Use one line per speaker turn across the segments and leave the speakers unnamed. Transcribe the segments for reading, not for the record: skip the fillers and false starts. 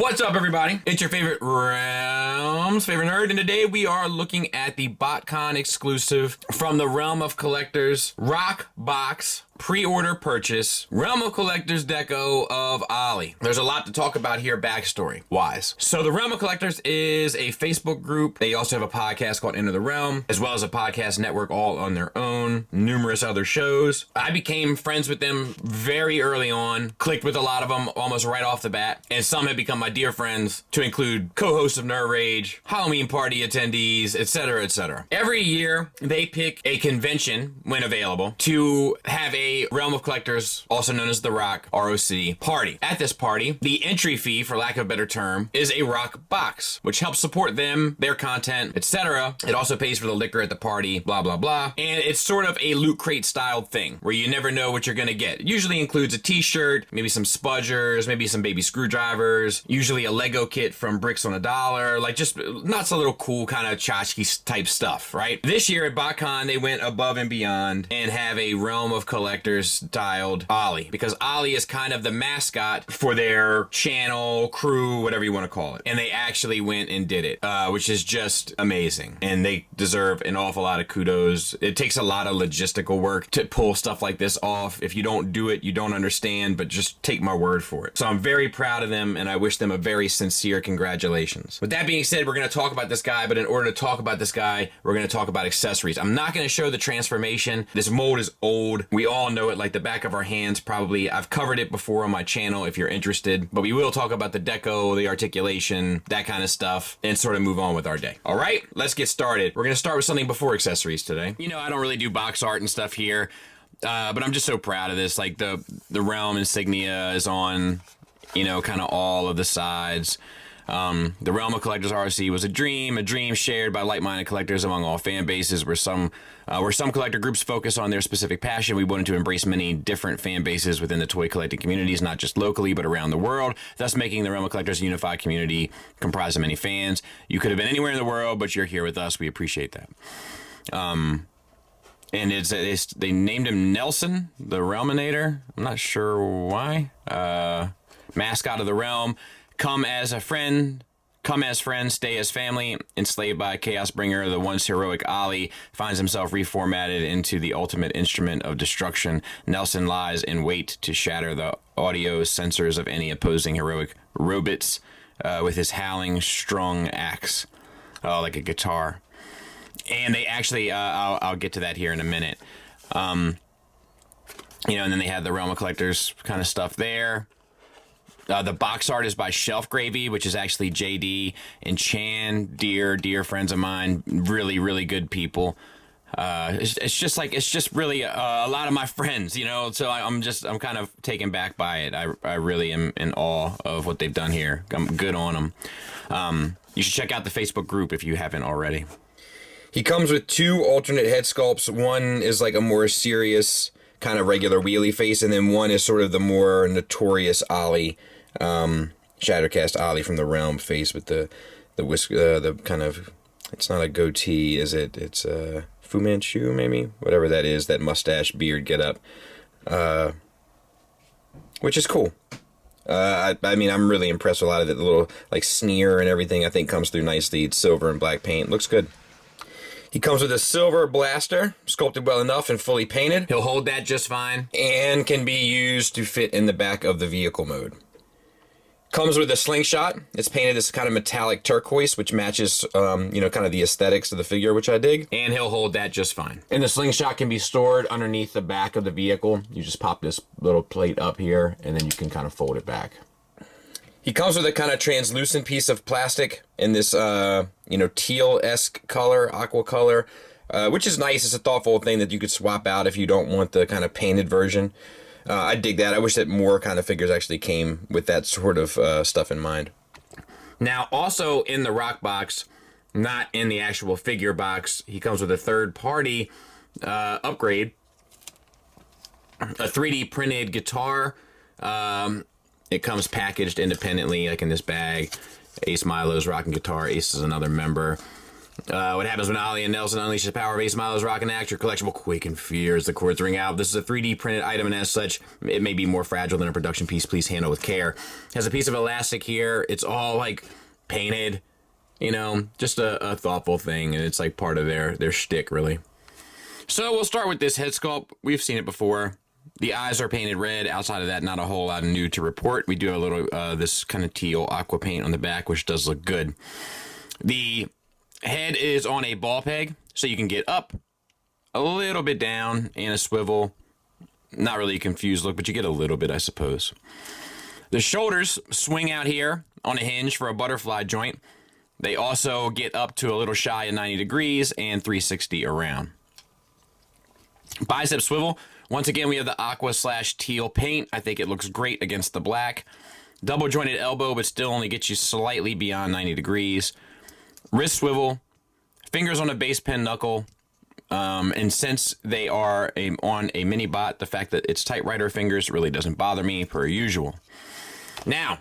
What's up, everybody? It's your favorite Realm's favorite nerd, and today we are looking at the BotCon exclusive from the Realm of Collectors Rock Box pre-order purchase, Realm of Collectors deco of Ollie. There's a lot to talk about here backstory-wise. So the Realm of Collectors is a Facebook group. They also have a podcast called Enter the Realm, as well as a podcast network all on their own, numerous other shows. I became friends with them very early on, clicked with a lot of them almost right off the bat, and some have become my dear friends, to include co-hosts of Nerd Rage, Halloween party attendees, etc., etc. Every year, they pick a convention, when available, to have a Realm of Collectors, also known as the Rock, ROC, party. At this party, the entry fee, for lack of a better term, is a rock box, which helps support them, their content, etc. It also pays for the liquor at the party, blah, blah, blah. And it's sort of a loot crate style thing, where you never know what you're gonna get. It usually includes a t-shirt, maybe some spudgers, maybe some baby screwdrivers, usually a Lego kit from Bricks on a Dollar, like just not so little cool kind of tchotchke type stuff, right? This year at BotCon, they went above and beyond and have a Realm of Collectors styled Ollie, because Ollie is kind of the mascot for their channel, crew, whatever you want to call it. And they actually went and did it, which is just amazing. And they deserve an awful lot of kudos. It takes a lot of logistical work to pull stuff like this off. If you don't do it, you don't understand, but just take my word for it. So I'm very proud of them, and I wish them a very sincere congratulations. With that being said, we're going to talk about this guy, but in order to talk about this guy, we're going to talk about accessories. I'm not going to show the transformation. This mold is old. We all know it like the back of our hands, probably. I've covered it before on my channel if you're interested, but we will talk about the deco, the articulation, that kind of stuff, and sort of move on with our day. All right, let's get started. We're going to start with something before accessories today. You know, I don't really do box art and stuff here, but I'm just so proud of this. Like the Realm insignia is on, you know, kind of all of the sides. The Realm of Collectors RC was a dream shared by like-minded collectors among all fan bases. Where some collector groups focus on their specific passion, we wanted to embrace many different fan bases within the toy collecting communities, not just locally, but around the world, thus making the Realm of Collectors a unified community comprised of many fans. You could have been anywhere in the world, but you're here with us. We appreciate that. And they named him Nelson, the Realminator. I'm not sure why. Mascot of the Realm. Come as friends, stay as family. Enslaved by a Chaos Bringer, the once heroic Ollie finds himself reformatted into the ultimate instrument of destruction. Nelson lies in wait to shatter the audio sensors of any opposing heroic robots with his howling, strung axe, like a guitar. And they actually, I'll get to that here in a minute. And then they had the Realm of Collectors kind of stuff there. The box art is by Shelf Gravy, which is actually JD and Chan, dear friends of mine, really, really good people. It's just really a lot of my friends, you know, so I'm kind of taken back by it. I really am in awe of what they've done here. I'm good on them. You should check out the Facebook group if you haven't already. He comes with two alternate head sculpts. One is like a more serious kind of regular wheelie face, and then one is sort of the more notorious Ollie, Shattercast Ollie from the Realm face with the whisk, the kind of, it's not a goatee, is it? It's a Fu Manchu, maybe? Whatever that is, that mustache beard get up, which is cool. I mean, I'm really impressed with a lot of it. The little, like, sneer and everything, I think, comes through nicely. It's silver and black paint. Looks good. He comes with a silver blaster, sculpted well enough and fully painted. He'll hold that just fine, and can be used to fit in the back of the vehicle mode. Comes with a slingshot. It's painted this kind of metallic turquoise, which matches, kind of the aesthetics of the figure, which I dig. And he'll hold that just fine. And the slingshot can be stored underneath the back of the vehicle. You just pop this little plate up here, and then you can kind of fold it back. He comes with a kind of translucent piece of plastic in this, teal-esque color, aqua color, which is nice. It's a thoughtful thing that you could swap out if you don't want the kind of painted version. I dig that. I wish that more kind of figures actually came with that sort of stuff in mind. Now, also in the rock box, not in the actual figure box, he comes with a third-party upgrade, a 3D printed guitar. It comes packaged independently, like in this bag. Ace Milo's rocking guitar. Ace is another member. What happens when Ollie and Nelson unleash his power base models, rock and act, your collection will quake in fear as the cords ring out. This is a 3D printed item, and as such, it may be more fragile than a production piece. Please handle with care. Has a piece of elastic here. It's all like painted, you know, just a thoughtful thing, and it's like part of their shtick, really. So we'll start with this head sculpt. We've seen it before. The eyes are painted red. Outside of that, not a whole lot new to report. We do have a little this kind of teal aqua paint on the back, which does look good. The head is on a ball peg, so you can get up, a little bit down, and a swivel. Not really a confused look, but you get a little bit, I suppose. The shoulders swing out here on a hinge for a butterfly joint. They also get up to a little shy of 90 degrees and 360 around. Bicep swivel. Once again, we have the aqua / teal paint. I think it looks great against the black. Double jointed elbow, but still only gets you slightly beyond 90 degrees. Wrist swivel, fingers on a base pen knuckle, and since they are on a mini bot, the fact that it's typewriter fingers really doesn't bother me per usual. Now,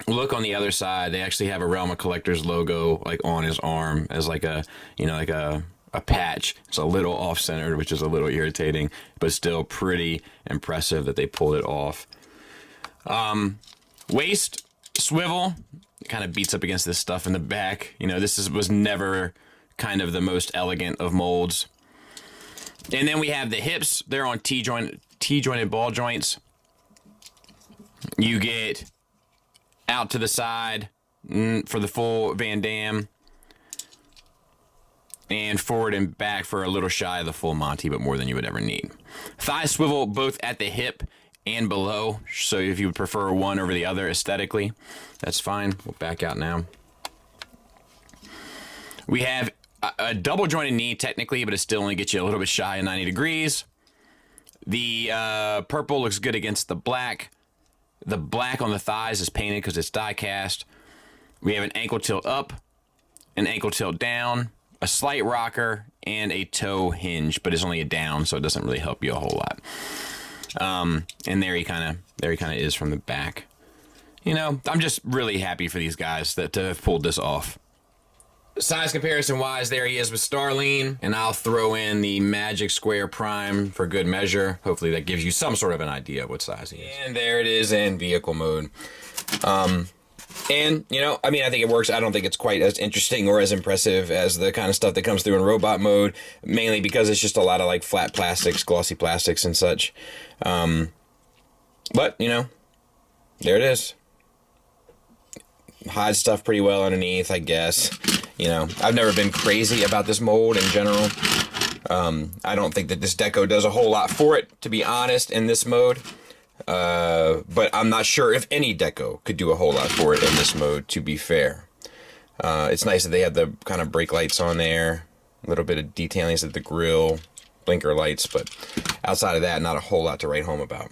look on the other side. They actually have a Realm of Collectors logo like on his arm as like a, you know, like a patch. It's a little off-centered, which is a little irritating, but still pretty impressive that they pulled it off. Waist swivel. Kind of beats up against this stuff in the back. You know, this was never kind of the most elegant of molds. And then we have the hips. They're on T-jointed ball joints. You get out to the side for the full Van Damme. And forward and back for a little shy of the full Monty, but more than you would ever need. Thigh swivel both at the hip and below, so if you would prefer one over the other aesthetically, that's fine. We'll back out now. We have a double jointed knee technically, but it still only gets you a little bit shy of 90 degrees. The purple looks good against the black. The black on the thighs is painted because it's die cast. We have an ankle tilt up, an ankle tilt down, a slight rocker, and a toe hinge, but it's only a down, so it doesn't really help you a whole lot. And there he kind of is from the back. You know, I'm just really happy for these guys that have pulled this off. Size comparison wise, there he is with Starline, and I'll throw in the Magic Square Prime for good measure. Hopefully that gives you some sort of an idea of what size he is. And there it is in vehicle mode. And, you know, I mean, I think it works. I don't think it's quite as interesting or as impressive as the kind of stuff that comes through in robot mode, mainly because it's just a lot of, like, flat plastics, glossy plastics and such. But, you know, there it is. Hides stuff pretty well underneath, I guess. You know, I've never been crazy about this mold in general. I don't think that this deco does a whole lot for it, to be honest, in this mode. But I'm not sure if any deco could do a whole lot for it in this mode, to be fair. It's nice that they have the kind of brake lights on there, a little bit of detailings at the grill, blinker lights, but outside of that, not a whole lot to write home about.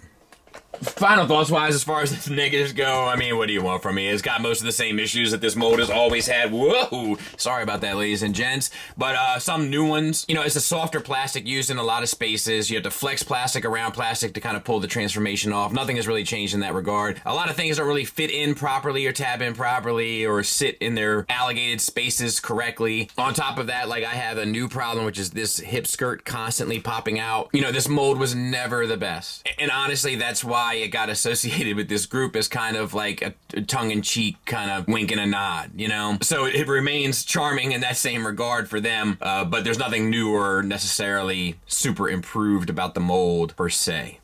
Final thoughts wise, as far as the negatives go, I mean, what do you want from me? It's got most of the same issues that this mold has always had. Whoa! Sorry about that, ladies and gents. But some new ones. You know, it's a softer plastic used in a lot of spaces. You have to flex plastic around plastic to kind of pull the transformation off. Nothing has really changed in that regard. A lot of things don't really fit in properly or tab in properly or sit in their allocated spaces correctly. On top of that, like, I have a new problem, which is this hip skirt constantly popping out. You know, this mold was never the best. And honestly, that's why it got associated with this group as kind of like a tongue-in-cheek kind of wink and a nod, you know? So it remains charming in that same regard for them, but there's nothing new or necessarily super improved about the mold per se.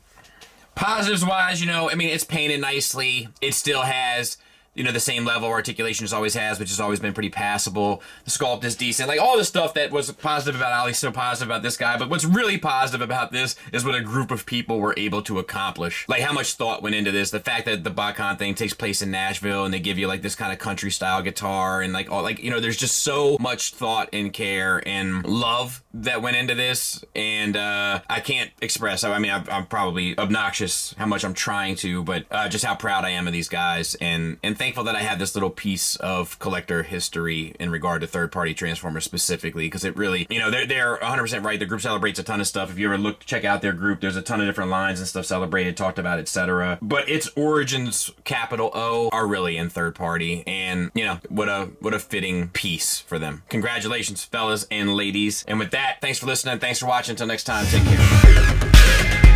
Positives wise, you know, I mean, it's painted nicely. It still has, you know, the same level of articulation as always has, which has always been pretty passable. The sculpt is decent. Like, all the stuff that was positive about Ollie's so positive about this guy, but what's really positive about this is what a group of people were able to accomplish. Like, how much thought went into this. The fact that the BotCon thing takes place in Nashville, and they give you, like, this kind of country-style guitar, and, like, all, like, you know, there's just so much thought and care and love that went into this, and I can't express. I mean, I'm probably obnoxious how much I'm trying to, but just how proud I am of these guys, and thankful that I have this little piece of collector history in regard to third-party Transformers specifically, because it really, you know, they're 100% right. The group celebrates a ton of stuff. If you ever check out their group, there's a ton of different lines and stuff celebrated, talked about, etc. But its origins, capital O, are really in third-party, and, you know, what a fitting piece for them. Congratulations, fellas and ladies. And with that, thanks for listening. Thanks for watching. Until next time, take care.